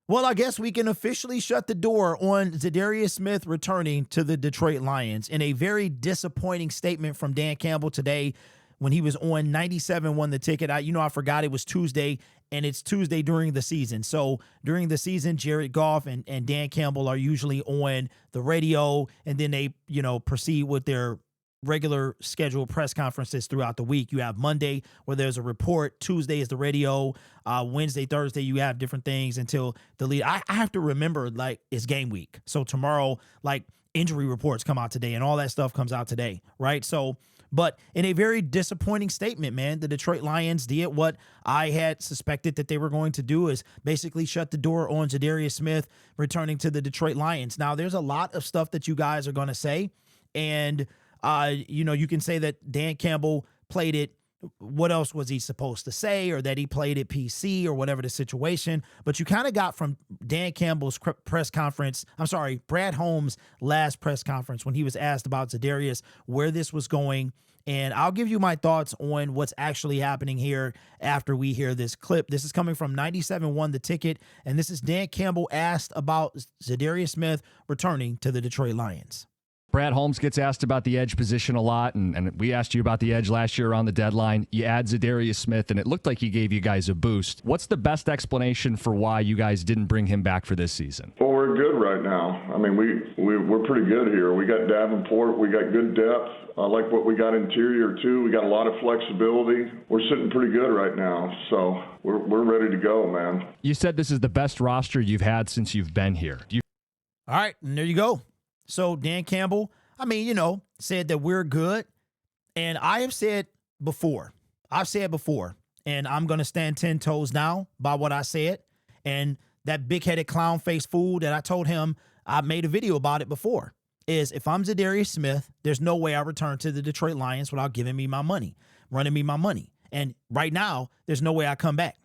Well, I guess we can officially shut the door on Za'Darius Smith returning to the Detroit Lions in a very disappointing statement from Dan Campbell today when he was on 97 Won the Ticket. I forgot it was Tuesday, and it's Tuesday during the season. So during the season, Jared Goff and Dan Campbell are usually on the radio, and then they, proceed with their regular scheduled press conferences throughout the week. You have Monday where there's a report. Tuesday is the radio. Wednesday, Thursday, you have different things until the lead. I have to remember, it's game week. So tomorrow, injury reports come out today and all that stuff comes out today, right? So, but in a very disappointing statement, man, the Detroit Lions did what I had suspected that they were going to do, is basically shut the door on Za'Darius Smith returning to the Detroit Lions. Now, there's a lot of stuff that you guys are going to say, and you can say that Dan Campbell played it. What else was he supposed to say? Or that he played it PC or whatever the situation. But you kind of got from Dan Campbell's press conference, Brad Holmes' last press conference when he was asked about Za'Darius, where this was going. And I'll give you my thoughts on what's actually happening here after we hear this clip. This is coming from 97 Won the Ticket. And this is Dan Campbell asked about Za'Darius Smith returning to the Detroit Lions. Brad Holmes gets asked about the edge position a lot, and we asked you about the edge last year around the deadline. You add Za'Darius Smith, and it looked like he gave you guys a boost. What's the best explanation for why you guys didn't bring him back for this season? Well, we're good right now. I mean, we're pretty good here. We got Davenport. We got good depth. I like what we got interior, too. We got a lot of flexibility. We're sitting pretty good right now, so we're ready to go, man. You said this is the best roster you've had since you've been here. All right, and there you go. So Dan Campbell, said that we're good. And I have said before, and I'm going to stand 10 toes now by what I said. And that big-headed clown-faced fool that I told him, I made a video about it before, is if I'm Za'Darius Smith, there's no way I return to the Detroit Lions without giving me my money, running me my money. And right now, there's no way I come back.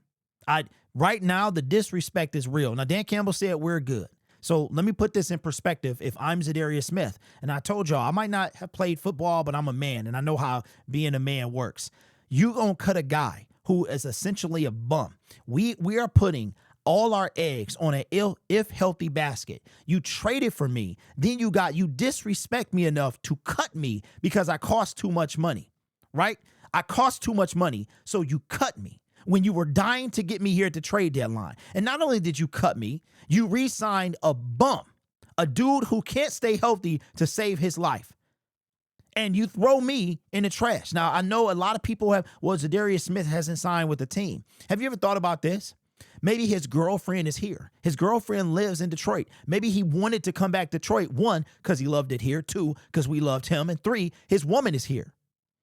Right now, the disrespect is real. Now, Dan Campbell said we're good. So let me put this in perspective. If I'm Za'Darius Smith, and I told y'all I might not have played football, but I'm a man, and I know how being a man works. You gonna cut a guy who is essentially a bum. We are putting all our eggs on an if healthy basket. You traded for me, then you disrespect me enough to cut me because I cost too much money, right? I cost too much money, so you cut me when you were dying to get me here at the trade deadline. And not only did you cut me, you re-signed a bum, a dude who can't stay healthy to save his life. And you throw me in the trash. Now, I know a lot of people Za'Darius Smith hasn't signed with the team. Have you ever thought about this? Maybe his girlfriend is here. His girlfriend lives in Detroit. Maybe he wanted to come back to Detroit, 1, because he loved it here, 2, because we loved him, and 3, his woman is here.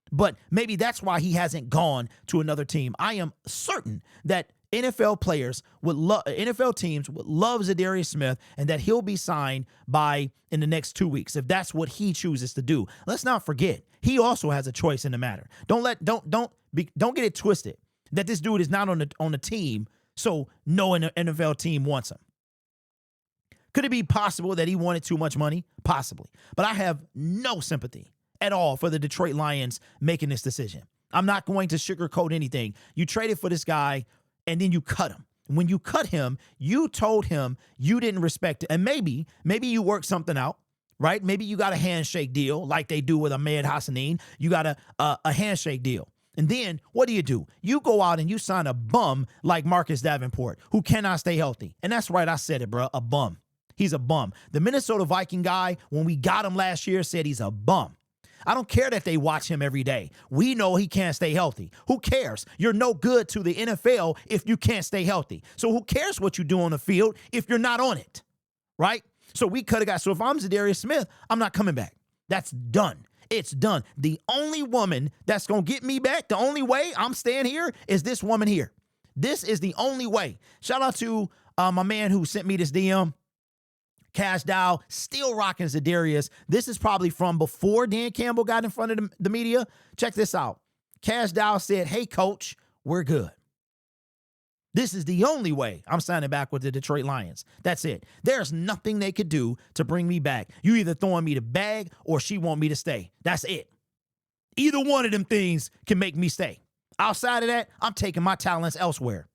But maybe that's why he hasn't gone to another team. I am certain that NFL teams would love Za'Darius Smith, and that he'll be signed in the next 2 weeks if that's what he chooses to do. Let's not forget, he also has a choice in the matter. Don't get it twisted that this dude is not on the team, so no NFL team wants him. Could it be possible that he wanted too much money? Possibly. But I have no sympathy at all for the Detroit Lions making this decision. I'm not going to sugarcoat anything. You traded for this guy, and then you cut him. When you cut him, you told him you didn't respect it. And maybe you worked something out, right? Maybe you got a handshake deal like they do with Ahmed Hassanin. You got a handshake deal. And then what do? You go out and you sign a bum like Marcus Davenport, who cannot stay healthy. And that's right, I said it, bro, a bum. He's a bum. The Minnesota Viking guy, when we got him last year, said he's a bum. I don't care that they watch him every day. We know he can't stay healthy. Who cares? You're no good to the NFL if you can't stay healthy. So who cares what you do on the field if you're not on it, right? So we could have got, so if I'm Za'Darius Smith, I'm not coming back. That's done. It's done. The only woman that's going to get me back, the only way I'm staying here is this woman here. This is the only way. Shout out to my man who sent me this DM. Cash Dow, still rocking Za'Darius. This is probably from before Dan Campbell got in front of the media. Check this out. Cash Dow said, hey, coach, we're good. This is the only way I'm signing back with the Detroit Lions. That's it. There's nothing they could do to bring me back. You either throwing me the bag or she want me to stay. That's it. Either one of them things can make me stay. Outside of that, I'm taking my talents elsewhere.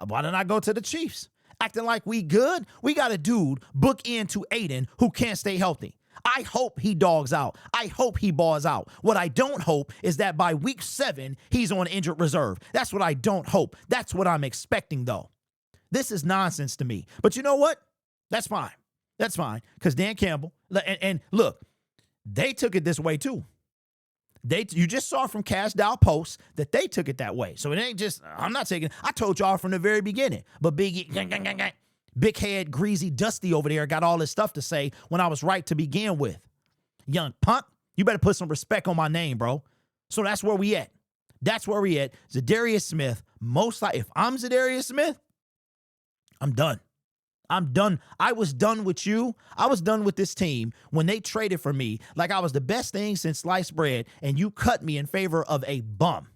Why don't I go to the Chiefs? acting like we good. We got a dude book into Aiden who can't stay healthy. I hope he dogs out. I hope he balls out. What I don't hope is that by week 7, he's on injured reserve. That's what I don't hope. That's what I'm expecting, though. This is nonsense to me. But you know what? That's fine. That's fine. Because Dan Campbell, and look, they took it this way too. You just saw from Cash Dow posts that they took it that way. So it ain't just, I'm not taking, I told y'all from the very beginning. But big head, greasy, dusty over there got all this stuff to say when I was right to begin with. Young punk, you better put some respect on my name, bro. So that's where we at. That's where we at. Za'Darius Smith, most likely, if I'm Za'Darius Smith, I'm done. I'm done. I was done with you. I was done with this team when they traded for me like I was the best thing since sliced bread, and you cut me in favor of a bum.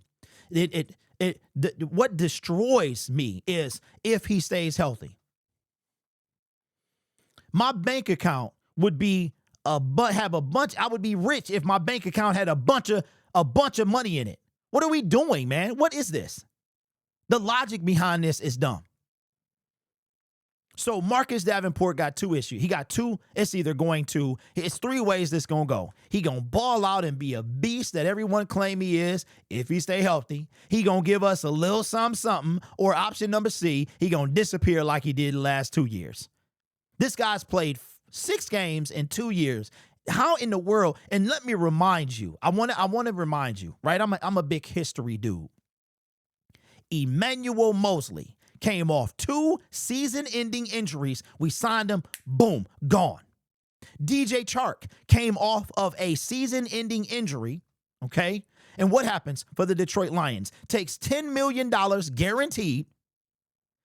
What destroys me is if he stays healthy. My bank account would be I would be rich if my bank account had a bunch of money in it. What are we doing, man? What is this? The logic behind this is dumb. So Marcus Davenport got 2 issues. He got 2. It's 3 ways this going to go. He going to ball out and be a beast that everyone claim he is if he stay healthy. He going to give us a little something, or option number C, he going to disappear like he did the last 2 years. This guy's played 6 games in 2 years. How in the world? And let me remind you, I want to remind you, right? I'm a big history dude. Emmanuel Mosley came off 2 season-ending injuries. We signed him. Boom, gone. DJ Chark came off of a season-ending injury, okay? And what happens for the Detroit Lions? Takes $10 million guaranteed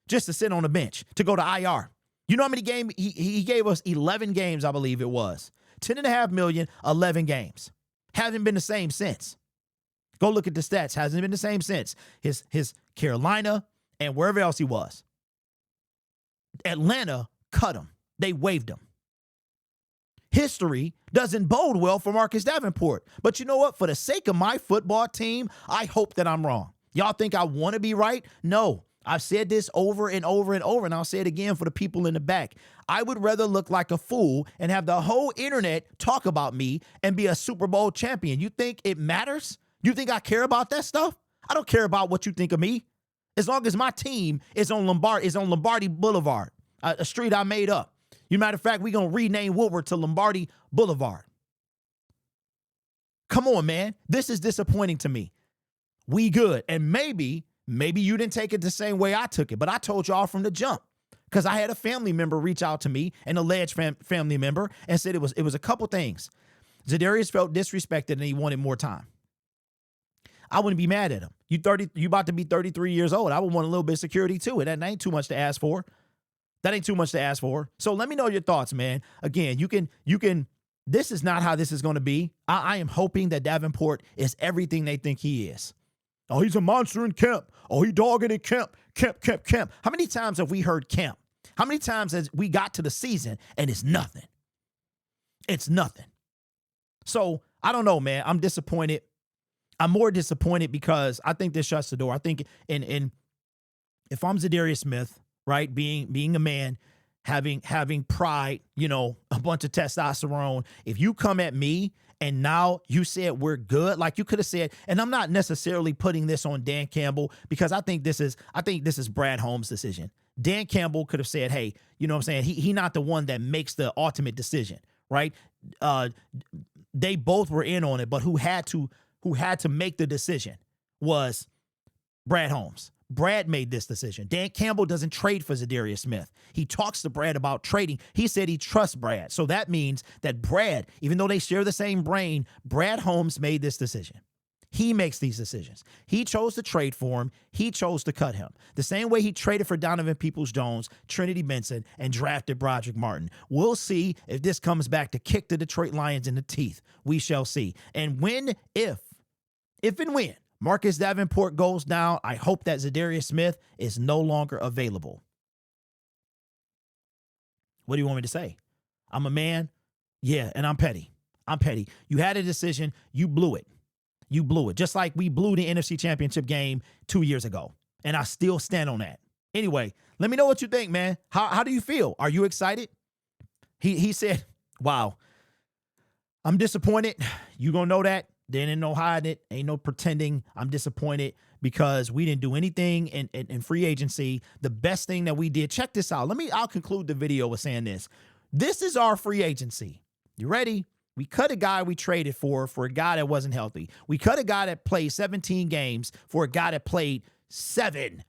just to sit on the bench, to go to IR. You know how many games? He gave us 11 games, I believe it was. $10.5 million, 11 games. Hasn't been the same since. Go look at the stats. Hasn't been the same since. His Carolina and wherever else he was. Atlanta cut him. They waived him. History doesn't bode well for Marcus Davenport. But you know what? For the sake of my football team, I hope that I'm wrong. Y'all think I want to be right? No. I've said this over and over and over, and I'll say it again for the people in the back. I would rather look like a fool and have the whole internet talk about me and be a Super Bowl champion. You think it matters? You think I care about that stuff? I don't care about what you think of me. As long as my team is on Lombardi Boulevard, a street I made up. You matter of fact, we're going to rename Woodward to Lombardi Boulevard. Come on, man. This is disappointing to me. We good. And maybe you didn't take it the same way I took it, but I told y'all from the jump, because I had a family member reach out to me, an alleged family member, and said it was a couple things. Za'Darius felt disrespected and he wanted more time. I wouldn't be mad at him. You about to be 33 years old. I would want a little bit of security too, and that ain't too much to ask for. That ain't too much to ask for. So let me know your thoughts, man. Again, you can. This is not how this is going to be. I am hoping that Davenport is everything they think he is. Oh, he's a monster in camp. Oh, he dogging in camp. Camp. How many times have we heard camp? How many times has we got to the season and it's nothing? It's nothing. So I don't know, man. I'm disappointed. I'm more disappointed because I think this shuts the door. I think if I'm Za'Darius Smith, right, being a man, having pride, a bunch of testosterone, if you come at me and now you said we're good, like you could have said, and I'm not necessarily putting this on Dan Campbell because I think this is Brad Holmes' decision. Dan Campbell could have said, hey, you know what I'm saying? He not the one that makes the ultimate decision, right? They both were in on it, but who had to make the decision was Brad Holmes. Brad made this decision. Dan Campbell doesn't trade for Za'Darius Smith. He talks to Brad about trading. He said he trusts Brad. So that means that Brad, even though they share the same brain, Brad Holmes made this decision. He makes these decisions. He chose to trade for him. He chose to cut him. The same way he traded for Donovan Peoples-Jones, Trinity Benson, and drafted Broderick Martin. We'll see if this comes back to kick the Detroit Lions in the teeth. We shall see. And if and when Marcus Davenport goes down, I hope that Za'Darius Smith is no longer available. What do you want me to say? I'm a man. Yeah, and I'm petty. You had a decision. You blew it. Just like we blew the NFC Championship game 2 years ago. And I still stand on that. Anyway, let me know what you think, man. How do you feel? Are you excited? He said, wow, I'm disappointed. You gonna know that. There ain't no hiding it. Ain't no pretending. I'm disappointed because we didn't do anything in free agency. The best thing that we did, check this out. I'll conclude the video with saying this. This is our free agency. You ready? We cut a guy we traded for a guy that wasn't healthy. We cut a guy that played 17 games for a guy that played 7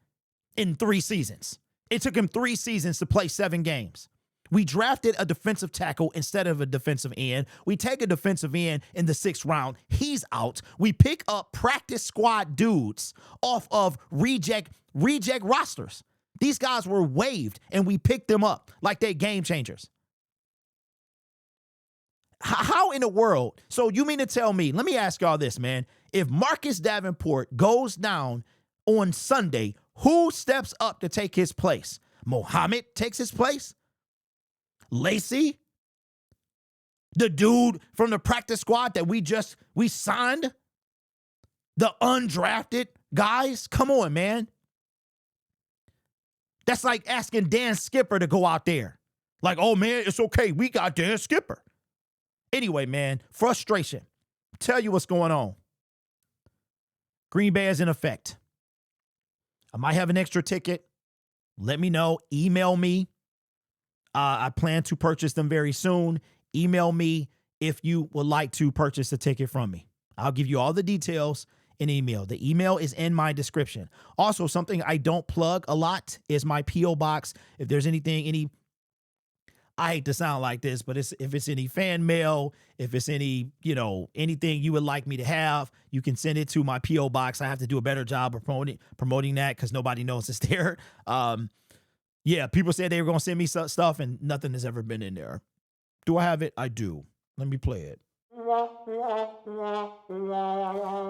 in 3 seasons. It took him 3 seasons to play 7 games. We drafted a defensive tackle instead of a defensive end. We take a defensive end in the 6th round. He's out. We pick up practice squad dudes off of reject rosters. These guys were waived, and we picked them up like they game changers. How in the world? So you mean to tell me, let me ask y'all this, man. If Marcus Davenport goes down on Sunday, who steps up to take his place? Mohammed takes his place? Lacey? The dude from the practice squad that we signed? The undrafted guys? Come on, man. That's like asking Dan Skipper to go out there. Like, oh, man, it's okay. We got Dan Skipper. Anyway, man, frustration. Tell you what's going on. Green Bay is in effect. I might have an extra ticket. Let me know. Email me. I plan to purchase them very soon. Email me if you would like to purchase a ticket from me. I'll give you all the details in email. The email is in my description. Also, something I don't plug a lot is my P.O. box. If there's anything, I hate to sound like this, but if it's any fan mail, if it's any, anything you would like me to have, you can send it to my P.O. box. I have to do a better job of promoting that because nobody knows it's there. Yeah, people said they were going to send me stuff and nothing has ever been in there. Do I have it? I do. Let me play it.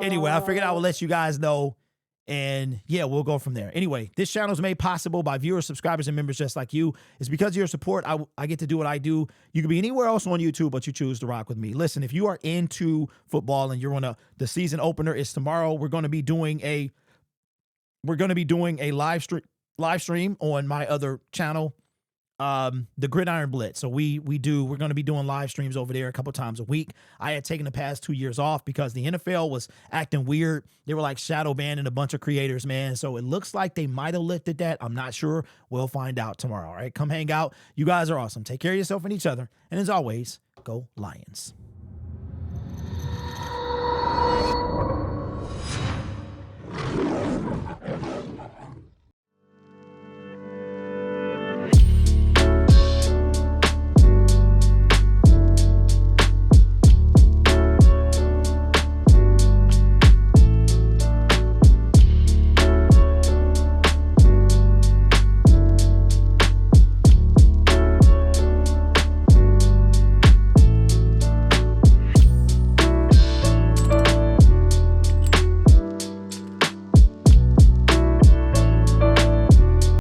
Anyway, I figured I would let you guys know. And yeah, we'll go from there. Anyway, this channel is made possible by viewers, subscribers, and members just like you. It's because of your support I get to do what I do. You could be anywhere else on YouTube, but you choose to rock with me. Listen, if you are into football and you're on the season opener is tomorrow, we're going to be doing a live stream on my other channel, the Gridiron Blitz. So we're going to be doing live streams over there a couple times a week. I had taken the past 2 years off because the NFL was acting weird. They were like shadow banning a bunch of creators, man. So it looks like they might have lifted that. I'm not sure. We'll find out tomorrow. All right, come hang out. You guys are awesome. Take care of yourself and each other. And as always, go Lions.